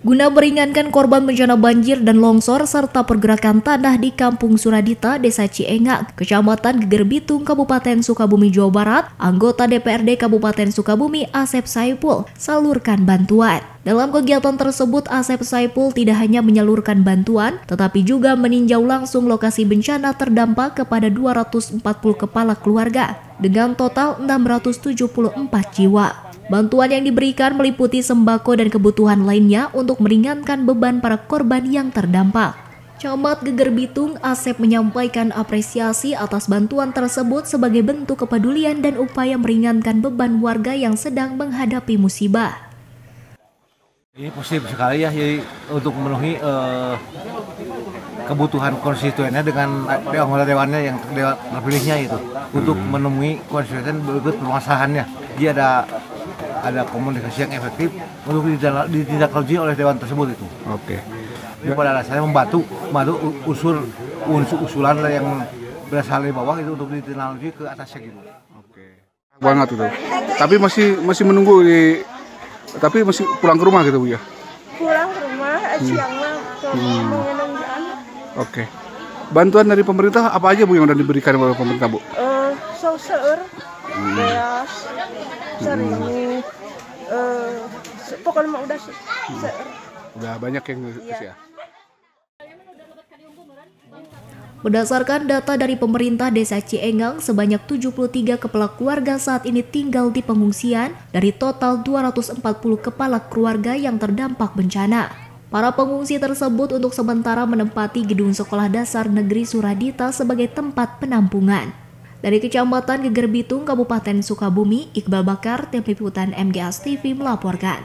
Guna meringankan korban bencana banjir dan longsor serta pergerakan tanah di Kampung Suradita, Desa Ciengak, Kecamatan Geger Bitung, Kabupaten Sukabumi, Jawa Barat, anggota DPRD Kabupaten Sukabumi Asep Saipul salurkan bantuan. Dalam kegiatan tersebut, Asep Saipul tidak hanya menyalurkan bantuan, tetapi juga meninjau langsung lokasi bencana terdampak kepada 240 kepala keluarga dengan total 674 jiwa. Bantuan yang diberikan meliputi sembako dan kebutuhan lainnya untuk meringankan beban para korban yang terdampak. Camat Geger Bitung, Asep menyampaikan apresiasi atas bantuan tersebut sebagai bentuk kepedulian dan upaya meringankan beban warga yang sedang menghadapi musibah. Ini positif sekali ya, jadi untuk memenuhi kebutuhan konstituennya dengan anggota dewannya yang terpilihnya itu untuk menemui konstituen berikut permasalahannya. Dia ada komunikasi yang efektif untuk ditindaklanjuti oleh dewan tersebut itu. Oke. Ini pada dasarnya membantu usulan yang berasal dari bawah itu untuk ditindaklanjuti ke atasnya gitu. Oke. Banget itu. Tapi masih menunggu tapi masih pulang ke rumah gitu Bu ya? Pulang ke rumah siang mah mengenang anak. Oke. Bantuan dari pemerintah apa aja Bu yang sudah diberikan oleh pemerintah Bu? Seueur, beras, seringnya, pokoknya mah udah seueur. Udah banyak yang dikasih ya? Berdasarkan data dari pemerintah Desa Ciengak, sebanyak 73 kepala keluarga saat ini tinggal di pengungsian dari total 240 kepala keluarga yang terdampak bencana. Para pengungsi tersebut untuk sementara menempati gedung Sekolah Dasar Negeri Suradita sebagai tempat penampungan. Dari Kecamatan Geger Bitung, Kabupaten Sukabumi, Iqbal Bakar, Tim Liputan MGS TV melaporkan.